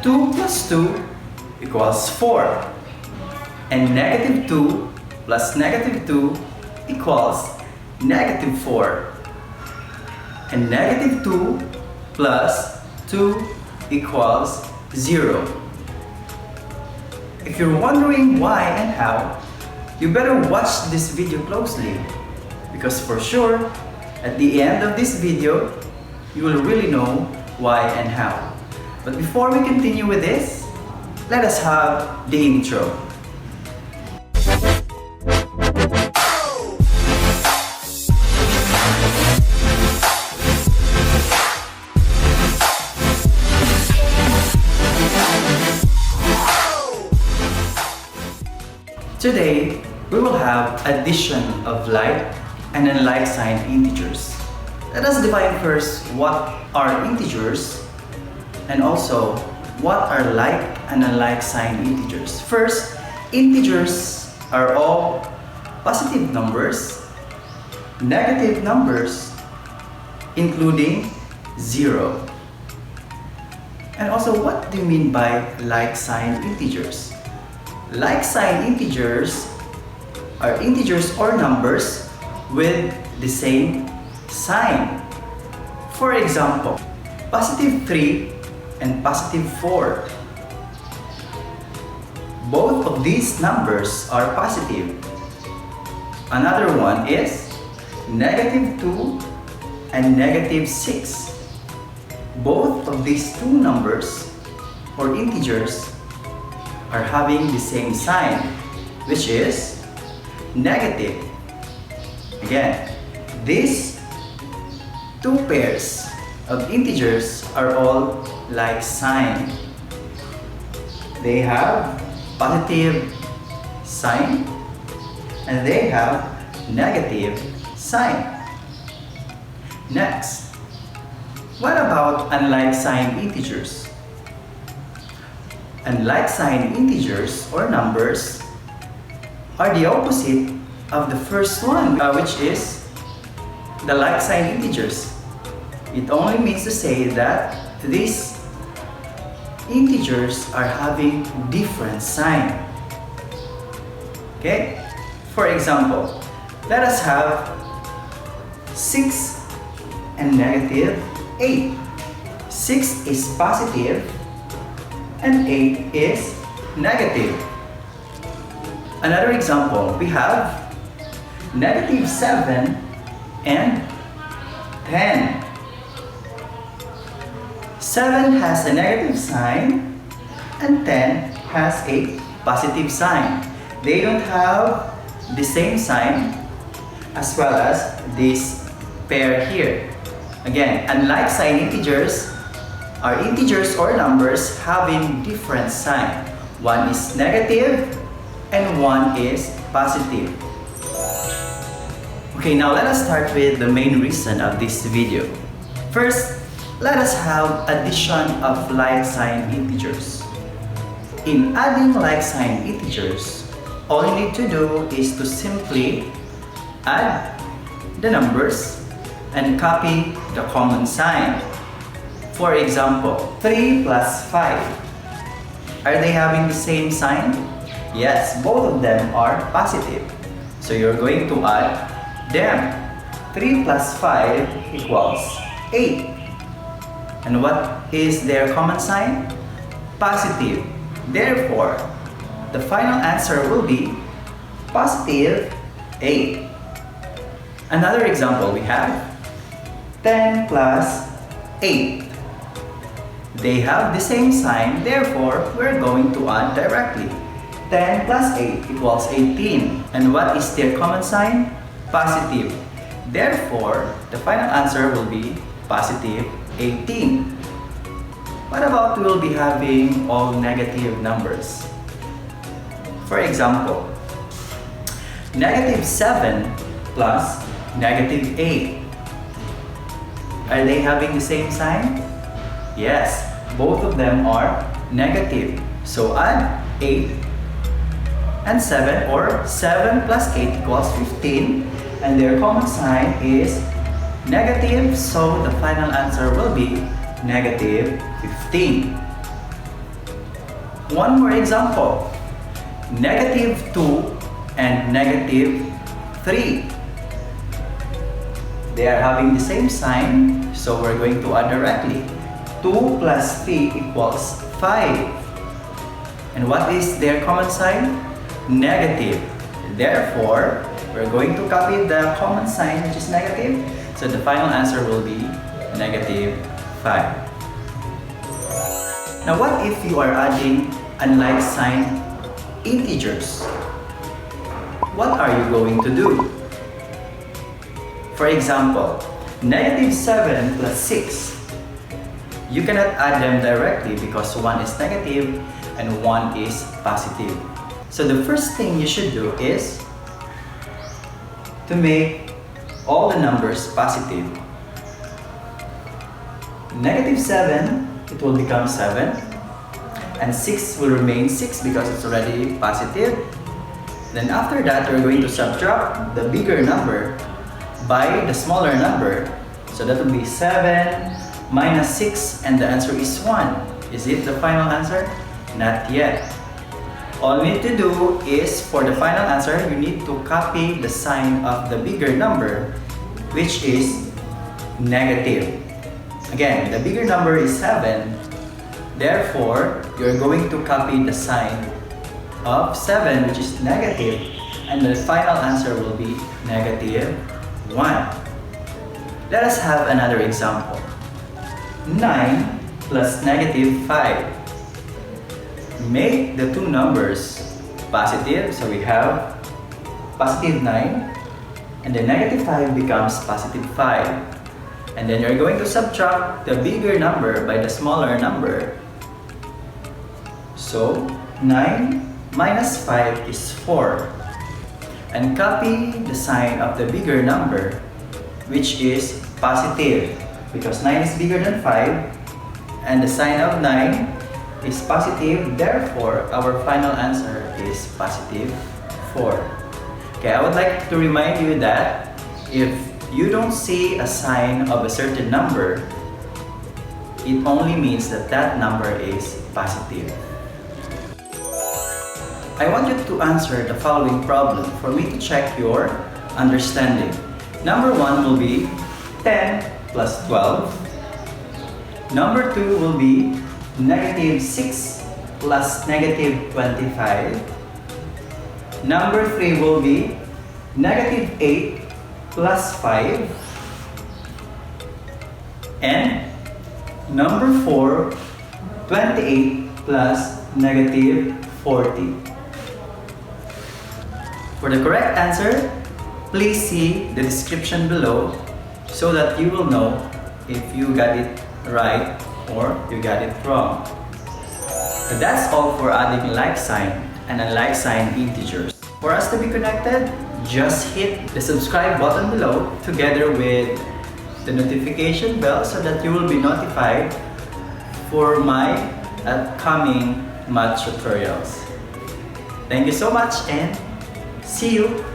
2 plus 2 equals 4. And negative 2 plus negative 2 equals negative 4. And negative 2 plus 2 equals 0. If you're wondering why and how, you better watch this video closely, because for sure, at the end of this video, you will really know why and how. But before we continue with this, let us have the intro. Today, we will have addition of like and unlike sign integers. Let us define first what are integers and also what are like and unlike sign integers. First, integers are all positive numbers, negative numbers, including 0. And also, what do you mean by like sign integers? Like sign integers are integers or numbers with the same sign. For example, positive 3 and positive 4. Both of these numbers are positive. Another one is negative 2 and negative 6. Both of these two numbers or integers are having the same sign, which is negative. Again, these two pairs of integers are all like sign. They have positive sign and they have negative sign. Next, what about unlike sign integers? Unlike sign integers or numbers are the opposite of the first one, which is the like sign integers. It only means to say that these integers are having different sign. Okay? For example, let us have 6 and negative 8. 6 is positive and 8 is negative. Another example, we have negative 7 and 10. 7 has a negative sign and 10 has a positive sign. They don't have the same sign as well as this pair here. Again, unlike sign integers are integers or numbers having different sign. One is negative and one is positive. Okay, now let us start with the main reason of this video. First, let us have addition of like sign integers. In adding like sign integers, all you need to do is to simply add the numbers and copy the common sign. For example, 3 plus 5. Are they having the same sign? Yes, both of them are positive. So you're going to add them. 3 plus 5 equals 8. And what is their common sign? Positive. Therefore, the final answer will be positive 8. Another example we have 10 plus 8. They have the same sign, therefore we're going to add directly. 10 plus 8 equals 18. And what is their common sign? Positive. Therefore, the final answer will be positive 18. What about we will be having all negative numbers? For example, negative 7 plus negative 8. Are they having the same sign? Yes, both of them are negative. So add 8 and 7, or 7 plus 8 equals 15, and their common sign is negative, so the final answer will be negative 15. One more example. Negative 2 and negative 3. They are having the same sign, so we're going to add directly. 2 plus 3 equals 5. And what is their common sign? Negative. Therefore, we're going to copy the common sign, which is negative. So the final answer will be negative 5. Now what if you are adding unlike sign integers? What are you going to do? For example, negative 7 plus 6. You cannot add them directly because one is negative and one is positive. So the first thing you should do is to make all the numbers positive. Negative 7, it will become 7. And 6 will remain 6 because it's already positive. Then after that, we're going to subtract the bigger number by the smaller number. So that will be 7 minus 6, and the answer is 1. Is it the final answer? Not yet. All you need to do is, for the final answer, you need to copy the sign of the bigger number, which is negative. Again, the bigger number is 7. Therefore, you're going to copy the sign of 7, which is negative, and the final answer will be negative 1. Let us have another example. 9 plus negative 5. Make the two numbers positive, so we have positive 9, and the negative 5 becomes positive 5. And then you're going to subtract the bigger number by the smaller number. So 9 minus 5 is 4. And copy the sign of the bigger number, which is positive, because 9 is bigger than 5, and the sign of 9 is positive. Therefore, our final answer is positive 4. Okay, I would like to remind you that if you don't see a sign of a certain number, it only means that that number is positive. I want you to answer the following problem for me to check your understanding. Number 1 will be 10 plus 12. Number 2 will be negative 6 plus negative 25. Number 3 will be negative 8 plus 5. And number 4, 28 plus negative 40. For the correct answer, please see the description below so that you will know if you got it right or you got it wrong. So that's all for adding like sign and unlike sign integers. For us to be connected, just hit the subscribe button below together with the notification bell so that you will be notified for my upcoming math tutorials. Thank you so much and see you